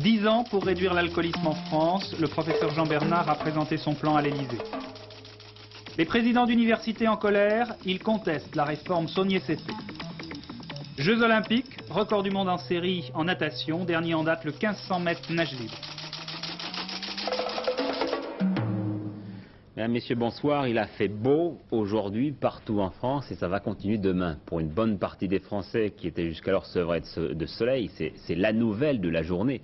10 ans pour réduire l'alcoolisme en France. Le professeur Jean Bernard a présenté son plan à l'Élysée. Les présidents d'université en colère, ils contestent la réforme Saunier-Cessé. Jeux olympiques, record du monde en série en natation, dernier en date le 1500 mètres nage libre. Mesdames, Messieurs, bonsoir. Il a fait beau aujourd'hui partout en France et ça va continuer demain. Pour une bonne partie des Français qui étaient jusqu'alors sevrés de soleil, c'est la nouvelle de la journée.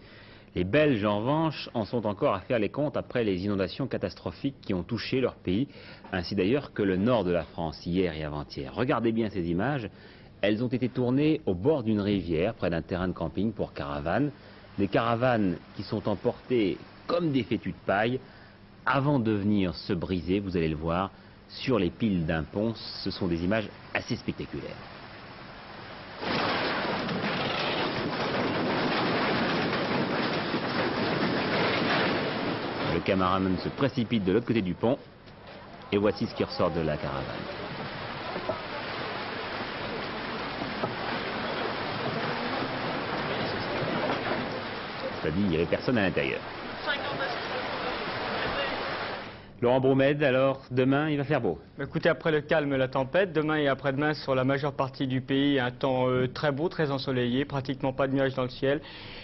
Les Belges, en revanche, en sont encore à faire les comptes après les inondations catastrophiques qui ont touché leur pays, ainsi d'ailleurs que le nord de la France hier et avant-hier. Regardez bien ces images. Elles ont été tournées au bord d'une rivière, près d'un terrain de camping pour caravanes. Des caravanes qui sont emportées comme des fétus de paille, avant de venir se briser, vous allez le voir, sur les piles d'un pont. Ce sont des images assez spectaculaires. Le caméraman se précipite de l'autre côté du pont et voici ce qui ressort de la caravane. C'est-à-dire, il n'y avait personne à l'intérieur. Laurent Broumède, alors demain il va faire beau. Écoutez, après le calme, la tempête, demain et après-demain sur la majeure partie du pays, un temps très beau, très ensoleillé, pratiquement pas de nuages dans le ciel.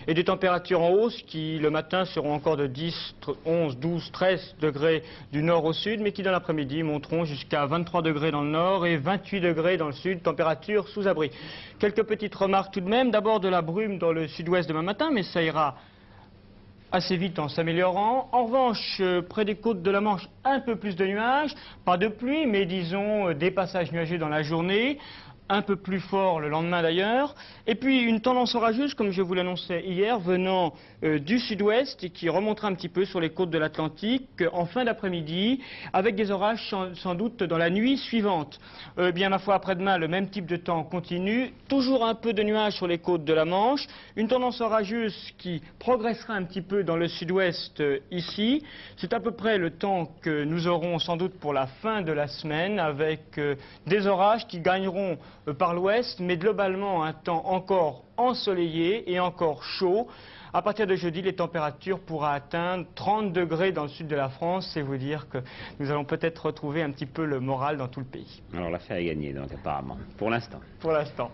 Et des températures en hausse qui le matin seront encore de 10, 11, 12, 13 degrés du nord au sud, mais qui dans l'après-midi monteront jusqu'à 23 degrés dans le nord et 28 degrés dans le sud, température sous abri. Quelques petites remarques tout de même, d'abord de la brume dans le sud-ouest demain matin, mais ça ira assez vite en s'améliorant. En revanche, près des côtes de la Manche, un peu plus de nuages, pas de pluie, mais disons des passages nuageux dans la journée, un peu plus fort le lendemain d'ailleurs. Et puis une tendance orageuse, comme je vous l'annonçais hier, venant du sud-ouest et qui remontera un petit peu sur les côtes de l'Atlantique en fin d'après-midi, avec des orages sans doute dans la nuit suivante. Bien ma foi, après-demain, le même type de temps continue, toujours un peu de nuages sur les côtes de la Manche, une tendance orageuse qui progressera un petit peu dans le sud-ouest ici. C'est à peu près le temps que nous aurons sans doute pour la fin de la semaine, avec des orages qui gagneront par l'ouest, mais globalement un temps encore ensoleillé et encore chaud. À partir de jeudi, les températures pourront atteindre 30 degrés dans le sud de la France. C'est vous dire que nous allons peut-être retrouver un petit peu le moral dans tout le pays. Alors l'affaire est gagnée, donc apparemment, pour l'instant. Pour l'instant.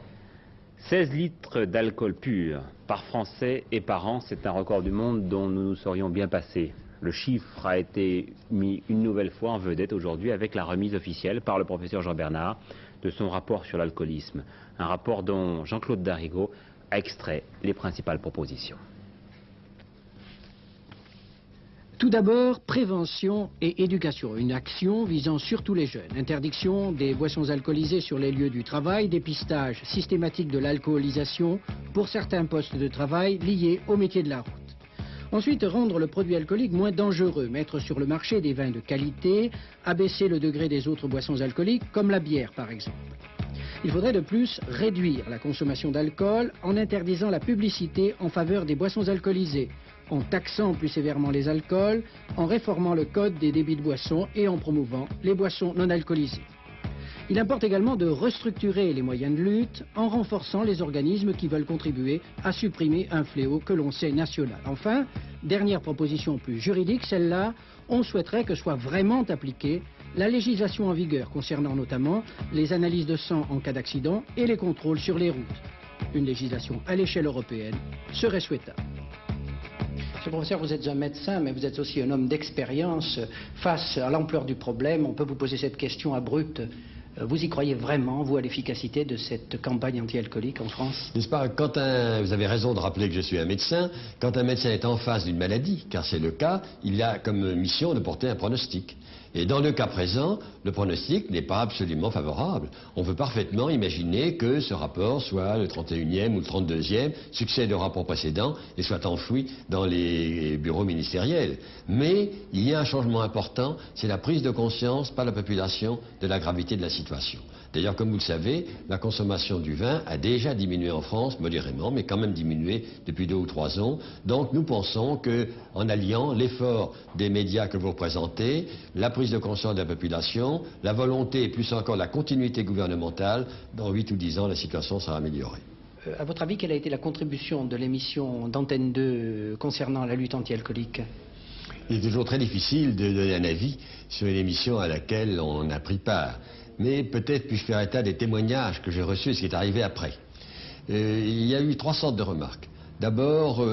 16 litres d'alcool pur par Français et par an, c'est un record du monde dont nous nous serions bien passés. Le chiffre a été mis une nouvelle fois en vedette aujourd'hui avec la remise officielle par le professeur Jean Bernard de son rapport sur l'alcoolisme. Un rapport dont Jean-Claude Darigo a extrait les principales propositions. Tout d'abord, prévention et éducation. Une action visant surtout les jeunes. Interdiction des boissons alcoolisées sur les lieux du travail, dépistage systématique de l'alcoolisation pour certains postes de travail liés au métier de la route. Ensuite, rendre le produit alcoolique moins dangereux, mettre sur le marché des vins de qualité, abaisser le degré des autres boissons alcooliques, comme la bière par exemple. Il faudrait de plus réduire la consommation d'alcool en interdisant la publicité en faveur des boissons alcoolisées, en taxant plus sévèrement les alcools, en réformant le code des débits de boissons et en promouvant les boissons non alcoolisées. Il importe également de restructurer les moyens de lutte en renforçant les organismes qui veulent contribuer à supprimer un fléau que l'on sait national. Enfin, dernière proposition plus juridique, celle-là, on souhaiterait que soit vraiment appliquée la législation en vigueur concernant notamment les analyses de sang en cas d'accident et les contrôles sur les routes. Une législation à l'échelle européenne serait souhaitable. Monsieur le professeur, vous êtes un médecin, mais vous êtes aussi un homme d'expérience. Face à l'ampleur du problème, on peut vous poser cette question abrupte. Vous y croyez vraiment, vous, à l'efficacité de cette campagne anti-alcoolique en France? N'est-ce pas, vous avez raison de rappeler que je suis un médecin. Quand un médecin est en face d'une maladie, car c'est le cas, il a comme mission de porter un pronostic. Et dans le cas présent, le pronostic n'est pas absolument favorable. On peut parfaitement imaginer que ce rapport soit le 31e ou le 32e, succède au rapport précédent et soit enfoui dans les bureaux ministériels. Mais il y a un changement important, c'est la prise de conscience par la population de la gravité de la situation. D'ailleurs, comme vous le savez, la consommation du vin a déjà diminué en France, modérément, mais quand même diminué depuis 2 ou 3 ans. Donc nous pensons qu'en alliant l'effort des médias que vous représentez, la prise de conscience de la population, la volonté et plus encore la continuité gouvernementale, dans 8 ou 10 ans, la situation sera améliorée. À votre avis, quelle a été la contribution de l'émission d'Antenne 2 concernant la lutte anti-alcoolique? Il est toujours très difficile de donner un avis sur une émission à laquelle on a pris part. Mais peut-être puis-je faire état des témoignages que j'ai reçus et ce qui est arrivé après. Il y a eu 3 sortes de remarques. D'abord,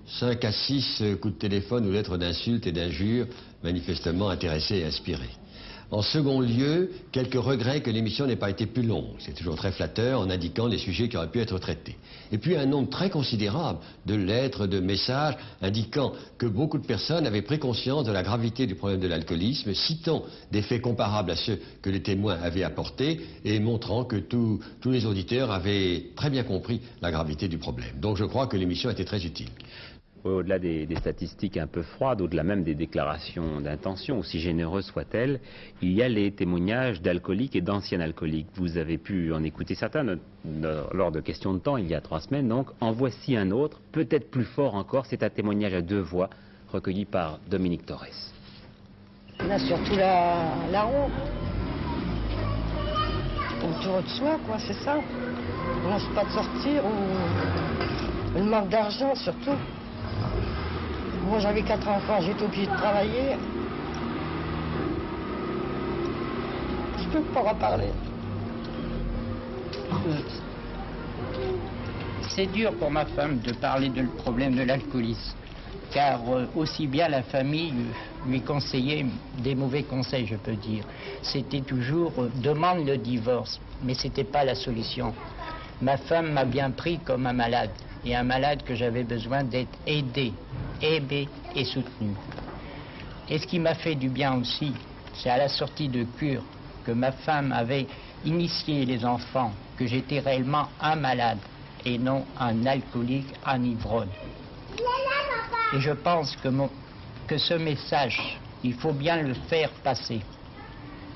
5 à 6 coups de téléphone ou lettres d'insultes et d'injures manifestement intéressés et inspirés. En second lieu, quelques regrets que l'émission n'ait pas été plus longue. C'est toujours très flatteur en indiquant les sujets qui auraient pu être traités. Et puis un nombre très considérable de lettres, de messages indiquant que beaucoup de personnes avaient pris conscience de la gravité du problème de l'alcoolisme, citant des faits comparables à ceux que les témoins avaient apportés et montrant que tous les auditeurs avaient très bien compris la gravité du problème. Donc je crois que l'émission était très utile. Au-delà des statistiques un peu froides, au-delà même des déclarations d'intention, aussi généreuses soient-elles, il y a les témoignages d'alcooliques et d'anciens alcooliques. Vous avez pu en écouter certains lors de questions de temps, il y a 3 semaines. Donc, en voici un autre, peut-être plus fort encore. C'est un témoignage à 2 voix, recueilli par Dominique Torres. On a surtout la honte. Autour de soi, quoi, c'est ça. On n'ose pas de sortir ou le manque d'argent, surtout. Moi, j'avais 4 enfants, j'étais obligée de travailler. Je peux pas en parler. C'est dur pour ma femme de parler du problème de l'alcoolisme, car aussi bien la famille lui conseillait des mauvais conseils, je peux dire. C'était toujours demande le divorce, mais c'était pas la solution. Ma femme m'a bien pris comme un malade, et un malade que j'avais besoin d'être aidé et soutenu. Et ce qui m'a fait du bien aussi, c'est à la sortie de cure que ma femme avait initié les enfants, que j'étais réellement un malade et non un alcoolique, un ivrogne. Et je pense que ce message, il faut bien le faire passer,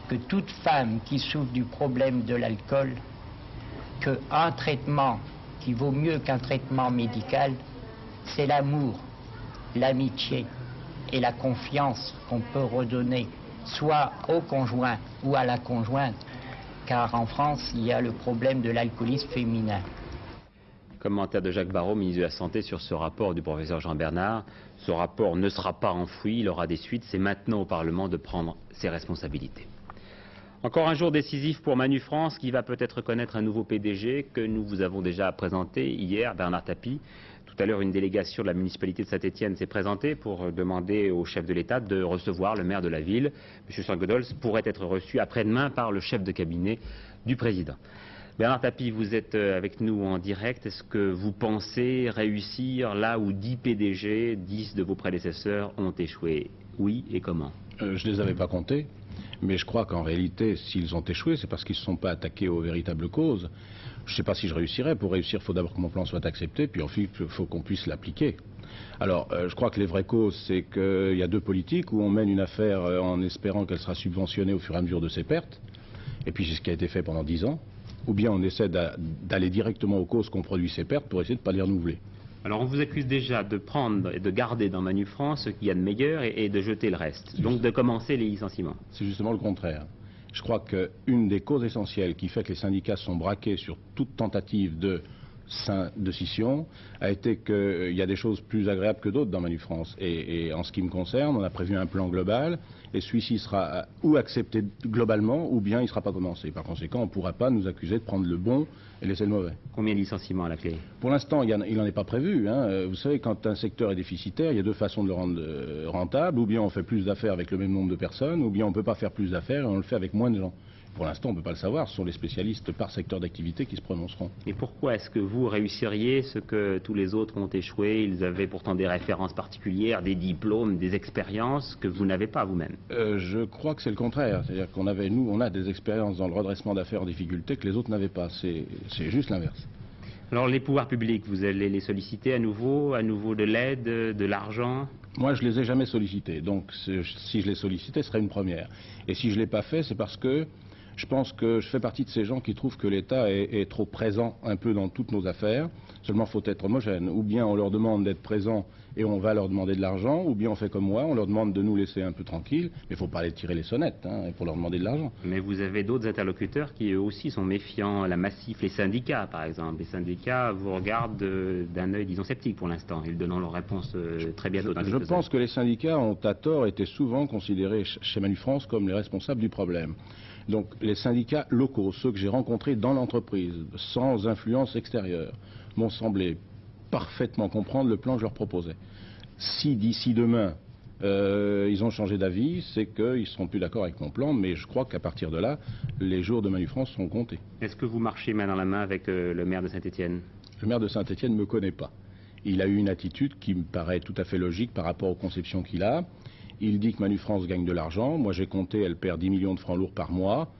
que toute femme qui souffre du problème de l'alcool, qu'un traitement qui vaut mieux qu'un traitement médical, c'est l'amour, l'amitié et la confiance qu'on peut redonner soit au conjoint ou à la conjointe, car en France, il y a le problème de l'alcoolisme féminin. Commentaire de Jacques Barrot, ministre de la Santé, sur ce rapport du professeur Jean Bernard. Ce rapport ne sera pas enfoui, il aura des suites. C'est maintenant au Parlement de prendre ses responsabilités. Encore un jour décisif pour Manu France, qui va peut-être connaître un nouveau PDG que nous vous avons déjà présenté hier, Bernard Tapie. Tout à l'heure, une délégation de la municipalité de Saint-Étienne s'est présentée pour demander au chef de l'État de recevoir le maire de la ville. M. Sangodols pourrait être reçu après-demain par le chef de cabinet du président. Bernard Tapie, vous êtes avec nous en direct. Est-ce que vous pensez réussir là où 10 PDG, 10 de vos prédécesseurs ont échoué? Oui, et comment? Je ne les avais pas comptés, mais je crois qu'en réalité, s'ils ont échoué, c'est parce qu'ils ne se sont pas attaqués aux véritables causes. Je ne sais pas si je réussirai. Pour réussir, il faut d'abord que mon plan soit accepté, puis ensuite, il faut qu'on puisse l'appliquer. Alors, je crois que les vraies causes, c'est qu'il y a 2 politiques où on mène une affaire en espérant qu'elle sera subventionnée au fur et à mesure de ses pertes, et puis c'est ce qui a été fait pendant 10 ans. Ou bien on essaie d'aller directement aux causes qu'on produit ces pertes pour essayer de ne pas les renouveler. Alors on vous accuse déjà de prendre et de garder dans Manu France ce qu'il y a de meilleur et de jeter le reste, donc de commencer les licenciements. C'est justement le contraire. Je crois qu'une des causes essentielles qui fait que les syndicats sont braqués sur toute tentative de scission a été qu'il y a des choses plus agréables que d'autres dans Manu France. Et en ce qui me concerne, on a prévu un plan global et celui-ci sera ou accepté globalement ou bien il ne sera pas commencé. Par conséquent, on ne pourra pas nous accuser de prendre le bon et laisser le mauvais. Combien de licenciements à la clé? Pour l'instant, il n'en est pas prévu. Vous savez, quand un secteur est déficitaire, il y a 2 façons de le rendre rentable. Ou bien on fait plus d'affaires avec le même nombre de personnes, ou bien on ne peut pas faire plus d'affaires et on le fait avec moins de gens. Pour l'instant, on ne peut pas le savoir. Ce sont les spécialistes par secteur d'activité qui se prononceront. Et pourquoi est-ce que vous réussiriez ce que tous les autres ont échoué? Ils avaient pourtant des références particulières, des diplômes, des expériences que vous n'avez pas vous-même. Je crois que c'est le contraire. C'est-à-dire qu'on avait, nous, on a des expériences dans le redressement d'affaires en difficulté que les autres n'avaient pas. C'est juste l'inverse. Alors les pouvoirs publics, vous allez les solliciter à nouveau de l'aide, de l'argent? Moi, je ne les ai jamais sollicités. Donc si je les sollicitais, ce serait une première. Et si je ne l'ai pas fait, c'est parce que Je pense que je fais partie de ces gens qui trouvent que l'État est trop présent un peu dans toutes nos affaires. Seulement, il faut être homogène. Ou bien on leur demande d'être présent et on va leur demander de l'argent, ou bien on fait comme moi, on leur demande de nous laisser un peu tranquilles, mais il ne faut pas aller tirer les sonnettes pour leur demander de l'argent. Mais vous avez d'autres interlocuteurs qui eux aussi sont méfiants, la Massif, les syndicats par exemple. Les syndicats vous regardent d'un œil, disons, sceptique pour l'instant. Ils donnent leurs réponses très bientôt. Je pense que les syndicats ont à tort été souvent considérés chez Manufrance comme les responsables du problème. Donc les syndicats locaux, ceux que j'ai rencontrés dans l'entreprise, sans influence extérieure, m'ont semblé parfaitement comprendre le plan que je leur proposais. Si d'ici demain, ils ont changé d'avis, c'est qu'ils ne seront plus d'accord avec mon plan, mais je crois qu'à partir de là, les jours de Manufrance seront comptés. Est-ce que vous marchez main dans la main avec le maire de Saint-Étienne? Le maire de Saint-Étienne ne me connaît pas. Il a eu une attitude qui me paraît tout à fait logique par rapport aux conceptions qu'il a. Il dit que Manufrance gagne de l'argent. Moi, j'ai compté, elle perd 10 millions de francs lourds par mois.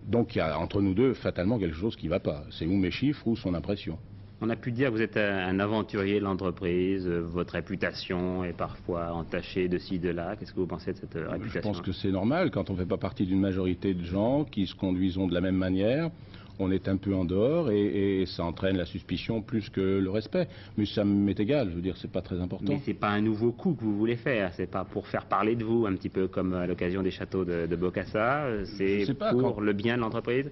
Donc, il y a entre nous deux, fatalement, quelque chose qui ne va pas. C'est ou mes chiffres ou son impression. On a pu dire que vous êtes un aventurier de l'entreprise. Votre réputation est parfois entachée de ci, de là. Qu'est-ce que vous pensez de cette réputation? Je pense que c'est normal. Quand on ne fait pas partie d'une majorité de gens qui se conduisent de la même manière, on est un peu en dehors et ça entraîne la suspicion plus que le respect. Mais ça m'est égal, je veux dire, c'est pas très important. Mais c'est pas un nouveau coup que vous voulez faire, c'est pas pour faire parler de vous, un petit peu comme à l'occasion des châteaux de Bokassa, c'est pour le bien de l'entreprise?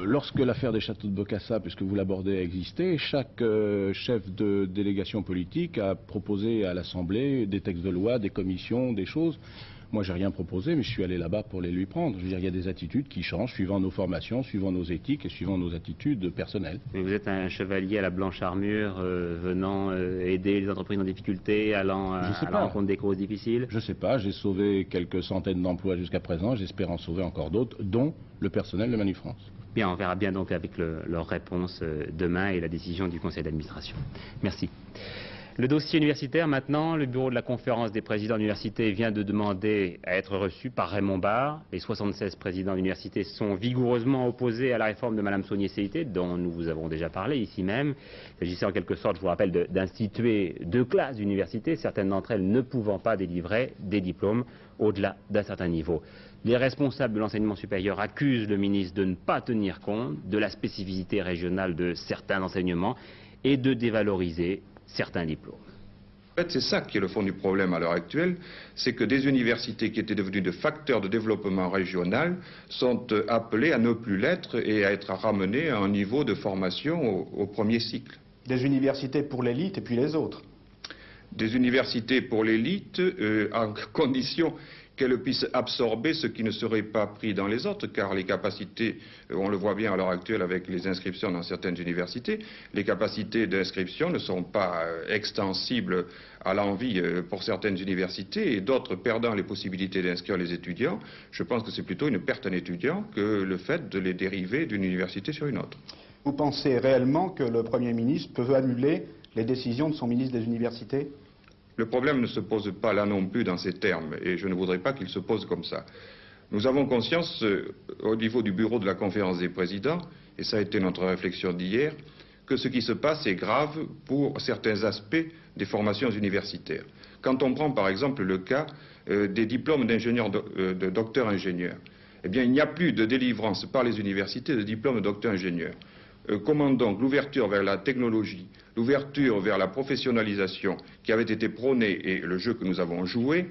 Lorsque l'affaire des châteaux de Bokassa, puisque vous l'abordez, a existé, chaque chef de délégation politique a proposé à l'Assemblée des textes de loi, des commissions, des choses. Moi, j'ai rien proposé, mais je suis allé là-bas pour les lui prendre. Je veux dire, il y a des attitudes qui changent suivant nos formations, suivant nos éthiques et suivant nos attitudes personnelles. Mais vous êtes un chevalier à la blanche armure, venant aider les entreprises en difficulté, allant à la rencontre des causes difficiles? Je ne sais pas, j'ai sauvé quelques centaines d'emplois jusqu'à présent, j'espère en sauver encore d'autres, dont le personnel de Manufrance. Bien, on verra bien donc avec leur réponse demain et la décision du conseil d'administration. Merci. Le dossier universitaire, maintenant, le bureau de la conférence des présidents d'université vient de demander à être reçu par Raymond Barre. Les 76 présidents d'université sont vigoureusement opposés à la réforme de Mme Saugnier-Céité, dont nous vous avons déjà parlé ici même. Il s'agissait en quelque sorte, je vous rappelle, d'instituer 2 classes d'université, certaines d'entre elles ne pouvant pas délivrer des diplômes au-delà d'un certain niveau. Les responsables de l'enseignement supérieur accusent le ministre de ne pas tenir compte de la spécificité régionale de certains enseignements et de dévaloriser certains diplômes. En fait, c'est ça qui est le fond du problème à l'heure actuelle, c'est que des universités qui étaient devenues des facteurs de développement régional sont appelées à ne plus l'être et à être ramenées à un niveau de formation au premier cycle. Des universités pour l'élite et puis les autres. Des universités pour l'élite, en condition qu'elles puissent absorber ce qui ne serait pas pris dans les autres, car les capacités, on le voit bien à l'heure actuelle avec les inscriptions dans certaines universités, les capacités d'inscription ne sont pas extensibles à l'envi pour certaines universités, et d'autres perdant les possibilités d'inscrire les étudiants. Je pense que c'est plutôt une perte en étudiants que le fait de les dériver d'une université sur une autre. Vous pensez réellement que le Premier ministre peut annuler les décisions de son ministre des universités ? Le problème ne se pose pas là non plus dans ces termes, et je ne voudrais pas qu'il se pose comme ça. Nous avons conscience, au niveau du bureau de la conférence des présidents, et ça a été notre réflexion d'hier, que ce qui se passe est grave pour certains aspects des formations universitaires. Quand on prend par exemple le cas des diplômes d'ingénieurs, de docteurs ingénieurs, eh bien il n'y a plus de délivrance par les universités de diplômes de docteurs ingénieurs. Comment donc l'ouverture vers la technologie, l'ouverture vers la professionnalisation qui avait été prônée et le jeu que nous avons joué,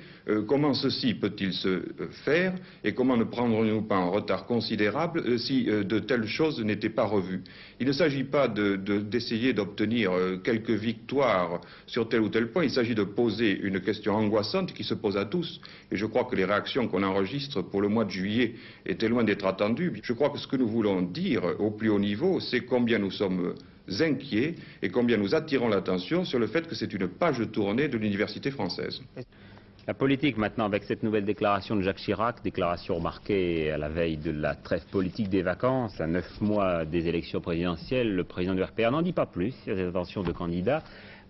comment ceci peut-il se faire et comment ne prendrons-nous pas un retard considérable si de telles choses n'étaient pas revues? Il ne s'agit pas d'essayer d'obtenir quelques victoires sur tel ou tel point, il s'agit de poser une question angoissante qui se pose à tous, et je crois que les réactions qu'on enregistre pour le mois de juillet étaient loin d'être attendues. Je crois que ce que nous voulons dire au plus haut niveau, c'est combien nous sommes inquiets et combien nous attirons l'attention sur le fait que c'est une page tournée de l'université française. La politique maintenant, avec cette nouvelle déclaration de Jacques Chirac, déclaration marquée à la veille de la trêve politique des vacances, à 9 mois des élections présidentielles, le président du RPR n'en dit pas plus, il y a des intentions de candidat,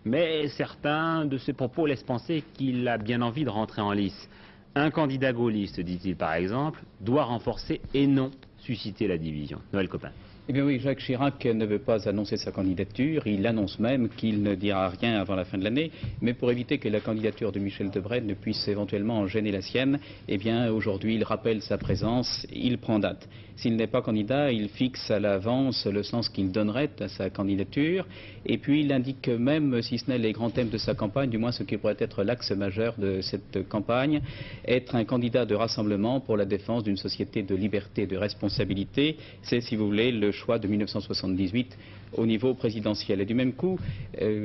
mais certains de ses propos laissent penser qu'il a bien envie de rentrer en lice. Un candidat gaulliste, dit-il par exemple, doit renforcer et non susciter la division. Noël Copin. Eh bien oui, Jacques Chirac ne veut pas annoncer sa candidature, il annonce même qu'il ne dira rien avant la fin de l'année, mais pour éviter que la candidature de Michel Debré ne puisse éventuellement gêner la sienne, eh bien aujourd'hui il rappelle sa présence, il prend date. S'il n'est pas candidat, il fixe à l'avance le sens qu'il donnerait à sa candidature, et puis il indique même, si ce n'est les grands thèmes de sa campagne, du moins ce qui pourrait être l'axe majeur de cette campagne, être un candidat de rassemblement pour la défense d'une société de liberté et de responsabilité. C'est, si vous voulez, le choix de 1978 au niveau présidentiel. Et du même coup,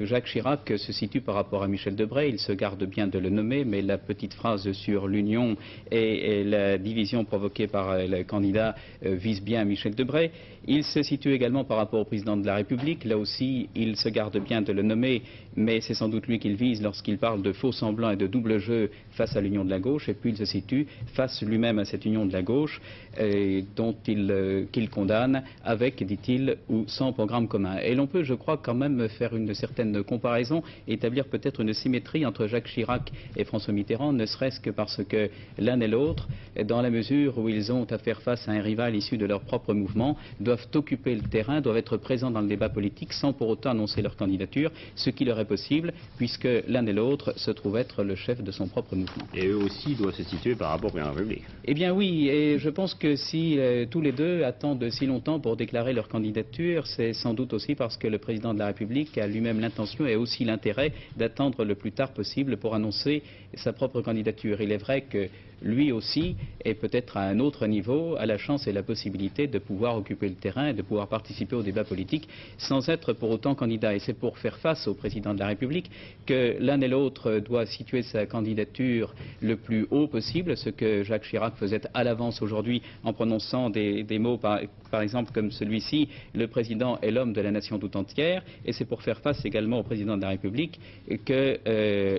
Jacques Chirac se situe par rapport à Michel Debré, il se garde bien de le nommer, mais la petite phrase sur l'union et la division provoquée par le candidat vise bien Michel Debré. Il se situe également par rapport au président de la République, là aussi il se garde bien de le nommer, mais c'est sans doute lui qu'il vise lorsqu'il parle de faux semblants et de double jeu face à l'union de la gauche, et puis il se situe face lui-même à cette union de la gauche qu'il condamne avec, dit-il, ou sans programme commun. Et l'on peut, je crois, quand même faire une certaine comparaison, établir peut-être une symétrie entre Jacques Chirac et François Mitterrand, ne serait-ce que parce que l'un et l'autre, dans la mesure où ils ont à faire face à un rival issu de leur propre mouvement, doivent occuper le terrain, doivent être présents dans le débat politique sans pour autant annoncer leur candidature, ce qui leur est possible puisque l'un et l'autre se trouvent être le chef de son propre mouvement. Et eux aussi doivent se situer par rapport au président de la République. Eh bien oui, et je pense que si tous les deux attendent si longtemps pour déclarer leur candidature, c'est sans doute aussi parce que le président de la République a lui-même l'intention et aussi l'intérêt d'attendre le plus tard possible pour annoncer sa propre candidature. Il est vrai que lui aussi, et peut-être à un autre niveau, a la chance et la possibilité de pouvoir occuper le terrain et de pouvoir participer au débat politique sans être pour autant candidat. Et c'est pour faire face au président de la République que l'un et l'autre doit situer sa candidature le plus haut possible, ce que Jacques Chirac faisait à l'avance aujourd'hui en prononçant des mots par exemple comme celui-ci, le président est l'homme de la nation tout entière, et c'est pour faire face également au président de la République que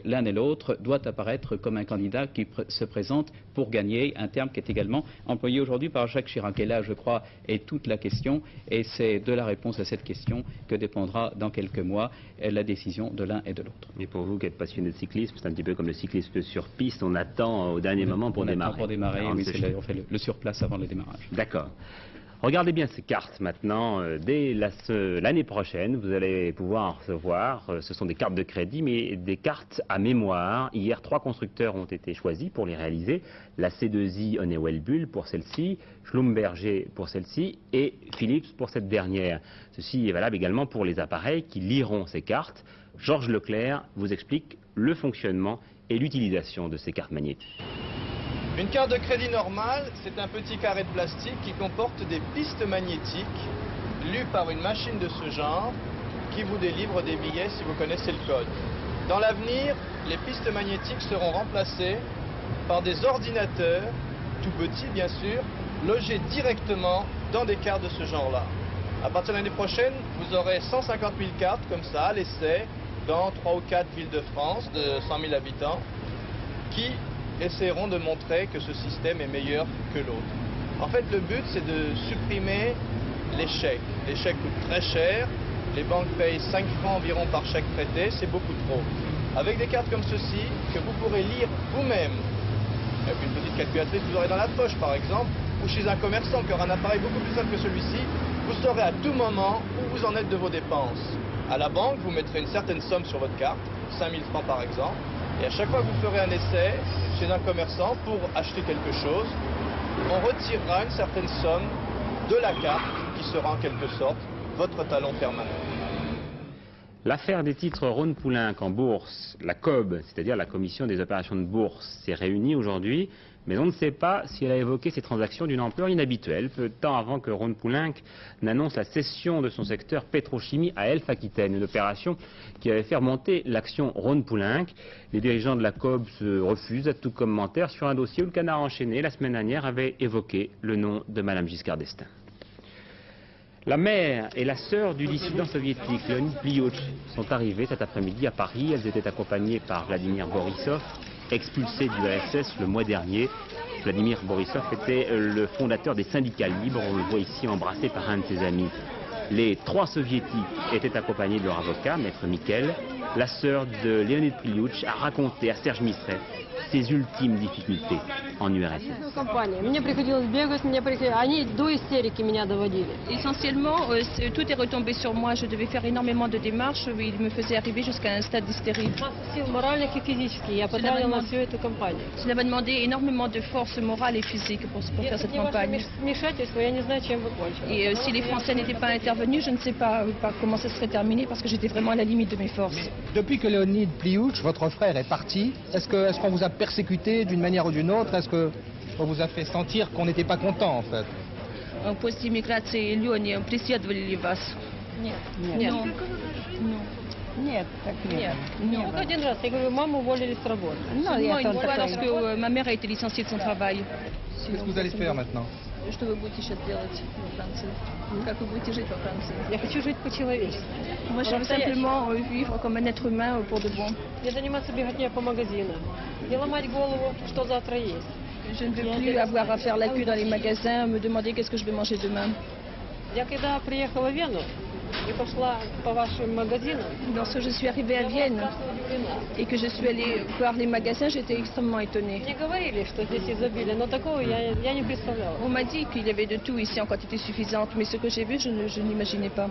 l'un et l'autre doit apparaître comme un candidat qui se présente pour gagner, un terme qui est également employé aujourd'hui par Jacques Chirac. Et là, je crois, est toute la question, et c'est de la réponse à cette question que dépendra dans quelques mois la décision de l'un et de l'autre. Et pour vous qui êtes passionné de cyclisme, c'est un petit peu comme le cyclisme sur piste, on attend au dernier moment pour démarrer. Pour démarrer, oui, on fait le surplace avant le démarrage. D'accord. Regardez bien ces cartes maintenant. Dès l'année prochaine, vous allez pouvoir recevoir, ce sont des cartes de crédit, mais des cartes à mémoire. Hier, 3 constructeurs ont été choisis pour les réaliser. La C2I Honeywell Bull pour celle-ci, Schlumberger pour celle-ci et Philips pour cette dernière. Ceci est valable également pour les appareils qui liront ces cartes. Georges Leclerc vous explique le fonctionnement et l'utilisation de ces cartes magnétiques. Une carte de crédit normale, c'est un petit carré de plastique qui comporte des pistes magnétiques lues par une machine de ce genre qui vous délivre des billets si vous connaissez le code. Dans l'avenir, les pistes magnétiques seront remplacées par des ordinateurs, tout petits bien sûr, logés directement dans des cartes de ce genre-là. À partir de l'année prochaine, vous aurez 150 000 cartes comme ça, à l'essai, dans 3 ou 4 villes de France de 100 000 habitants, qui essaieront de montrer que ce système est meilleur que l'autre. En fait, le but, c'est de supprimer les chèques. Les chèques coûtent très cher, les banques payent 5 francs environ par chèque prêté, c'est beaucoup trop. Avec des cartes comme ceci, que vous pourrez lire vous-même, avec une petite calculatrice que vous aurez dans la poche par exemple, ou chez un commerçant qui aura un appareil beaucoup plus simple que celui-ci, vous saurez à tout moment où vous en êtes de vos dépenses. À la banque, vous mettrez une certaine somme sur votre carte, 5 000 francs par exemple, et à chaque fois que vous ferez un essai chez un commerçant pour acheter quelque chose, on retirera une certaine somme de la carte qui sera en quelque sorte votre talon permanent. L'affaire des titres Rhône-Poulenc en bourse, la COB, c'est-à-dire la Commission des opérations de bourse, s'est réunie aujourd'hui, mais on ne sait pas si elle a évoqué ces transactions d'une ampleur inhabituelle, peu de temps avant que Rhône-Poulenc n'annonce la cession de son secteur pétrochimie à Elf Aquitaine, une opération qui avait fait remonter l'action Rhône-Poulenc. Les dirigeants de la COB se refusent à tout commentaire sur un dossier où le Canard enchaîné, la semaine dernière, avait évoqué le nom de Madame Giscard d'Estaing. La mère et la sœur du dissident soviétique, Leonid Pliouch, sont arrivées cet après-midi à Paris. Elles étaient accompagnées par Vladimir Borisov, expulsé du RSS le mois dernier. Vladimir Borisov était le fondateur des syndicats libres. On le voit ici embrassé par un de ses amis. Les 3 soviétiques étaient accompagnés de leur avocat, maître Mikkel. la sœur de Leonid Pliouch a raconté à Serge Misret ses ultimes difficultés en URSS. Essentiellement, tout est retombé sur moi. Je devais faire énormément de démarches. Il me faisait arriver jusqu'à un stade d'hystérie. Cela m'a demandé énormément de force morale et physique pour faire cette campagne. Et si les Français n'étaient pas intervenus, je ne sais pas comment ça serait terminé parce que j'étais vraiment à la limite de mes forces. Depuis que Leonid Pliouch, votre frère, est parti, est-ce qu'on vous a persécuté d'une manière ou d'une autre? Est-ce qu'on vous a fait sentir qu'on n'était pas content en fait? После миграции Лёни преследовали ли вас? Нет. Non. Нет, так нет. Non. Только один раз. Я говорю, маму уволили с работы. Seulement une fois lorsque ma mère a été licenciée de son travail. Qu'est-ce que vous allez faire maintenant? Что вы будете сейчас делать во Франции? Как вы будете жить во Франции? Я хочу жить по-человечески. Moi, je veux simplement vivre comme un être humain pour de bon. Не заниматься беготней по магазинам. Не ломать голову, что завтра есть. Je ne veux plus avoir à faire la queue dans les magasins, me demander qu'est-ce que je vais manger demain. Я когда приехала в Вену и пошла по вашим магазинам, lorsque je suis arrivée à Vienne et que je suis allée voir les magasins, j'étais extrêmement étonnée. мне говорили, что здесь изобилие, но такого я не представляла. On m'a dit qu'il y avait de tout ici en quantité suffisante, mais ce que j'ai vu, je n'imaginais pas.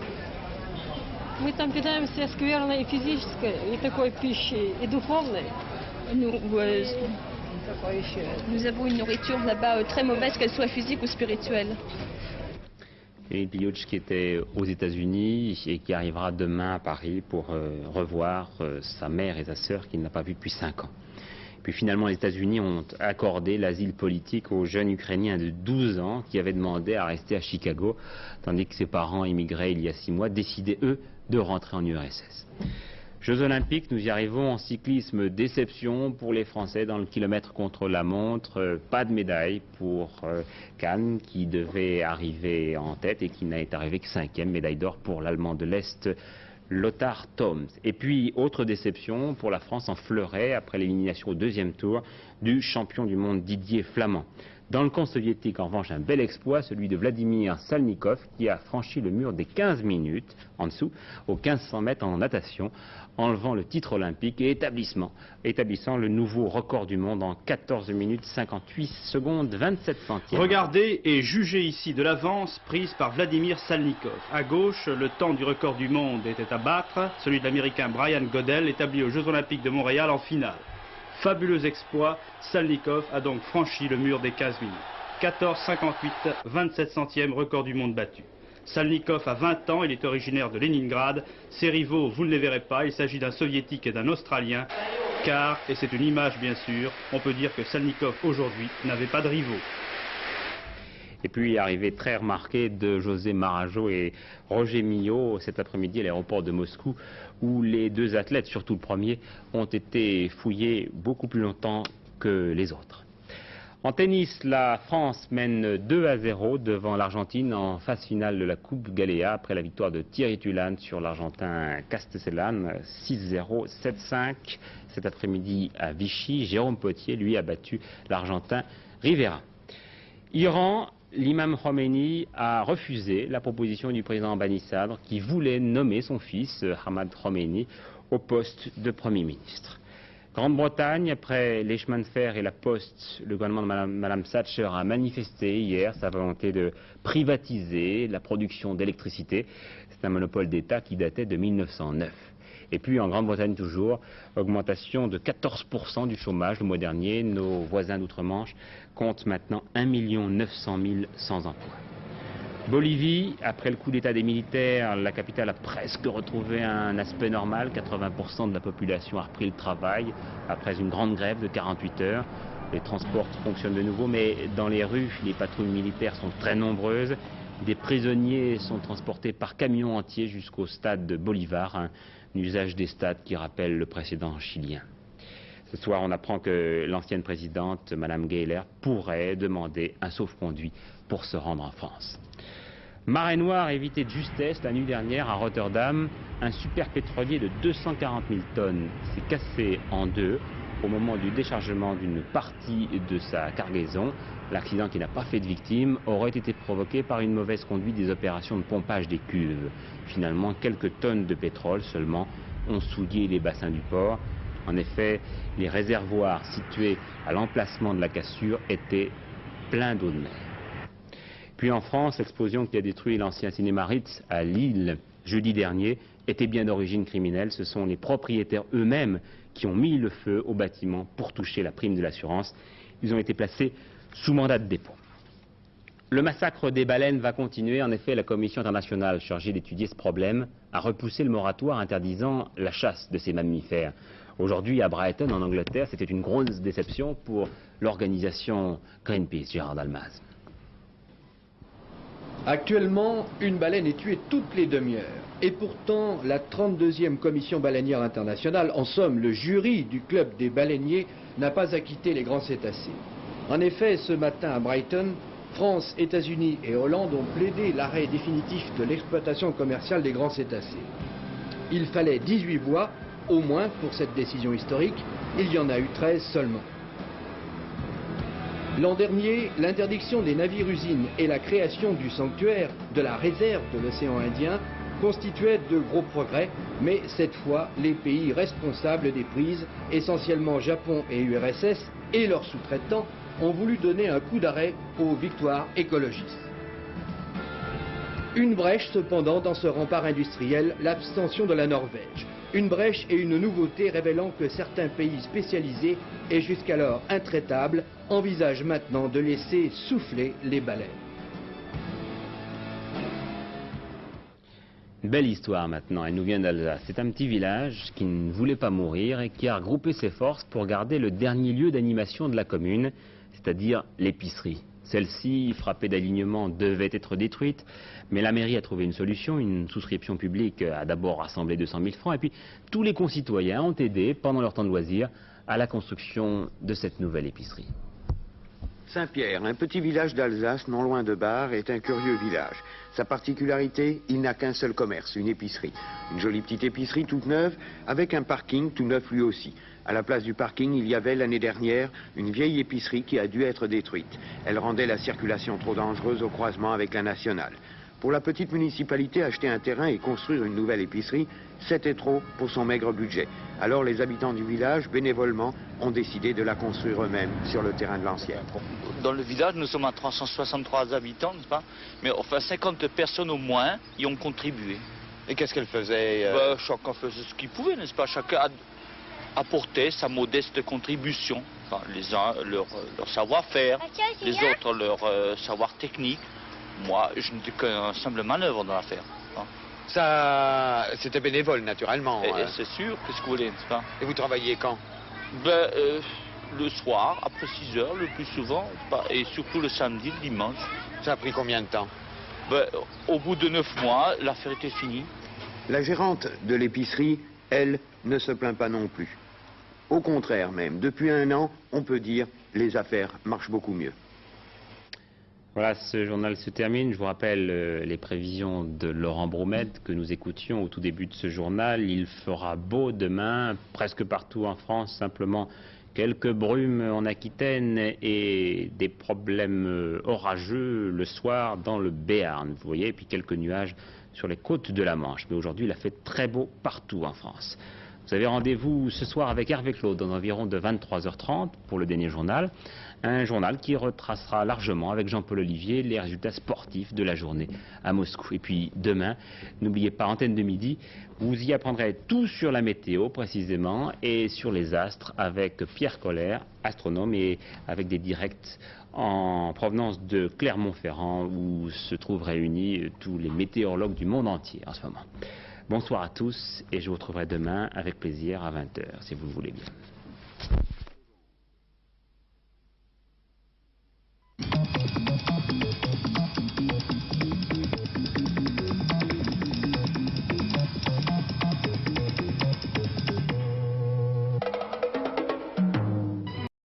Мы там питаемся скверной и физической, и такой пищей, и духовной. Nous avons une nourriture là-bas très mauvaise, qu'elle soit physique ou spirituelle. Et Pliouch qui était aux États-Unis et qui arrivera demain à Paris pour revoir sa mère et sa sœur qu'il n'a pas vues depuis 5 ans. Puis finalement, les États-Unis ont accordé l'asile politique aux jeunes Ukrainiens de 12 ans qui avaient demandé à rester à Chicago, tandis que ses parents immigrés il y a 6 mois décidaient, eux, de rentrer en URSS. Jeux Olympiques, nous y arrivons en cyclisme. Déception pour les Français dans le kilomètre contre la montre. Pas de médaille pour Kahn qui devait arriver en tête et qui n'a été arrivé que 5e. Médaille d'or pour l'Allemand de l'Est, Lothar Thoms. Et puis, autre déception pour la France en fleuret après l'élimination au 2e tour du champion du monde Didier Flamand. Dans le camp soviétique, en revanche, un bel exploit, celui de Vladimir Salnikov, qui a franchi le mur des 15 minutes, en dessous, aux 1500 mètres en natation, enlevant le titre olympique et établissant le nouveau record du monde en 14 minutes 58 secondes 27 centièmes. Regardez et jugez ici de l'avance prise par Vladimir Salnikov. À gauche, le temps du record du monde était à battre, celui de l'Américain Brian Godel, établi aux Jeux Olympiques de Montréal en finale. Fabuleux exploit, Salnikov a donc franchi le mur des 15 minutes. 14,58, 27 centièmes, record du monde battu. Salnikov a 20 ans, il est originaire de Leningrad. Ses rivaux, vous ne les verrez pas, il s'agit d'un soviétique et d'un australien. Car, et c'est une image bien sûr, on peut dire que Salnikov aujourd'hui n'avait pas de rivaux. Et puis, arrivée très remarquée de José Marajo et Roger Millot cet après-midi à l'aéroport de Moscou, où les deux athlètes, surtout le premier, ont été fouillés beaucoup plus longtemps que les autres. En tennis, la France mène 2-0 devant l'Argentine en phase finale de la Coupe Galéa après la victoire de Thierry Tulane sur l'Argentin Castellan 6-0, 7-5. Cet après-midi à Vichy, Jérôme Potier, lui, a battu l'Argentin Rivera. Iran, l'imam Khomeini a refusé la proposition du président Bani Sadr qui voulait nommer son fils, Ahmad Khomeini, au poste de Premier ministre. Grande-Bretagne, après les chemins de fer et la poste, le gouvernement de Mme Thatcher a manifesté hier sa volonté de privatiser la production d'électricité. C'est un monopole d'État qui datait de 1909. Et puis en Grande-Bretagne toujours, augmentation de 14% du chômage le mois dernier. Nos voisins d'outre-Manche comptent maintenant 1 900 000 sans emploi. Bolivie, après le coup d'état des militaires, la capitale a presque retrouvé un aspect normal. 80% de la population a repris le travail après une grande grève de 48 heures. Les transports fonctionnent de nouveau, mais dans les rues, les patrouilles militaires sont très nombreuses. Des prisonniers sont transportés par camions entiers jusqu'au stade de Bolivar, un usage des stades qui rappelle le précédent chilien. Ce soir, on apprend que l'ancienne présidente, Mme Gayler, pourrait demander un sauf-conduit pour se rendre en France. Marée noire évitée de justesse la nuit dernière à Rotterdam. Un super pétrolier de 240 000 tonnes s'est cassé en deux au moment du déchargement d'une partie de sa cargaison. L'accident, qui n'a pas fait de victimes, aurait été provoqué par une mauvaise conduite des opérations de pompage des cuves. Finalement, quelques tonnes de pétrole seulement ont souillé les bassins du port. En effet, les réservoirs situés à l'emplacement de la cassure étaient pleins d'eau de mer. Puis en France, l'explosion qui a détruit l'ancien cinéma Ritz à Lille jeudi dernier était bien d'origine criminelle. Ce sont les propriétaires eux-mêmes qui ont mis le feu au bâtiment pour toucher la prime de l'assurance. Ils ont été placés sous mandat de dépôt. Le massacre des baleines va continuer. En effet, la Commission internationale chargée d'étudier ce problème a repoussé le moratoire interdisant la chasse de ces mammifères. Aujourd'hui, à Brighton, en Angleterre, c'était une grosse déception pour l'organisation Greenpeace. Gérard Dalmaz. Actuellement, une baleine est tuée toutes les demi-heures. Et pourtant, la 32e Commission baleinière internationale, en somme le jury du club des baleiniers, n'a pas acquitté les grands cétacés. En effet, ce matin à Brighton, France, États-Unis et Hollande ont plaidé l'arrêt définitif de l'exploitation commerciale des grands cétacés. Il fallait 18 voix, au moins, pour cette décision historique. Il y en a eu 13 seulement. L'an dernier, l'interdiction des navires-usines et la création du sanctuaire de la réserve de l'océan Indien constituaient de gros progrès, mais cette fois, les pays responsables des prises, essentiellement Japon et URSS, et leurs sous-traitants, ont voulu donner un coup d'arrêt aux victoires écologistes. Une brèche cependant dans ce rempart industriel, l'abstention de la Norvège. Une brèche et une nouveauté révélant que certains pays spécialisés et jusqu'alors intraitables envisagent maintenant de laisser souffler les baleines. Une belle histoire maintenant, elle nous vient d'Alsace. C'est un petit village qui ne voulait pas mourir et qui a regroupé ses forces pour garder le dernier lieu d'animation de la commune, c'est-à-dire l'épicerie. Celle-ci, frappée d'alignement, devait être détruite, mais la mairie a trouvé une solution. Une souscription publique a d'abord rassemblé 200 000 francs, et puis tous les concitoyens ont aidé, pendant leur temps de loisir, à la construction de cette nouvelle épicerie. Saint-Pierre, un petit village d'Alsace, non loin de Bar, est un curieux village. Sa particularité, il n'a qu'un seul commerce, une épicerie. Une jolie petite épicerie toute neuve, avec un parking tout neuf lui aussi. À la place du parking, il y avait l'année dernière une vieille épicerie qui a dû être détruite. Elle rendait la circulation trop dangereuse au croisement avec la nationale. Pour la petite municipalité, acheter un terrain et construire une nouvelle épicerie, c'était trop pour son maigre budget. Alors les habitants du village, bénévolement, ont décidé de la construire eux-mêmes sur le terrain de l'ancienne. Dans le village, nous sommes à 363 habitants, n'est-ce pas? Mais enfin, 50 personnes au moins y ont contribué. Et qu'est-ce qu'elles faisaient Chacun faisait ce qu'il pouvait, n'est-ce pas? Chacun apportait sa modeste contribution. Enfin, les uns leur savoir-faire, les autres leur savoir technique. Moi, je n'étais qu'un simple manœuvre dans l'affaire. Hein. Ça, c'était bénévole, naturellement. Et c'est sûr, qu'est-ce que vous voulez, n'est-ce pas? Et vous travailliez quand? Le soir, après 6 heures, le plus souvent, et surtout le samedi, le dimanche. Ça a pris combien de temps? Au bout de 9 mois, l'affaire était finie. La gérante de l'épicerie, elle, ne se plaint pas non plus. Au contraire même, depuis 1 an, on peut dire, les affaires marchent beaucoup mieux. Voilà, ce journal se termine. Je vous rappelle les prévisions de Laurent Broumette que nous écoutions au tout début de ce journal. Il fera beau demain, presque partout en France, simplement quelques brumes en Aquitaine et des problèmes orageux le soir dans le Béarn. Vous voyez, et puis quelques nuages sur les côtes de la Manche. Mais aujourd'hui, il a fait très beau partout en France. Vous avez rendez-vous ce soir avec Hervé Claude dans environ de 23h30 pour le dernier journal. Un journal qui retracera largement avec Jean-Paul Olivier les résultats sportifs de la journée à Moscou. Et puis demain, n'oubliez pas, antenne de midi, vous y apprendrez tout sur la météo précisément et sur les astres avec Pierre Colère, astronome, et avec des directs en provenance de Clermont-Ferrand où se trouvent réunis tous les météorologues du monde entier en ce moment. Bonsoir à tous et je vous retrouverai demain avec plaisir à 20h si vous le voulez bien.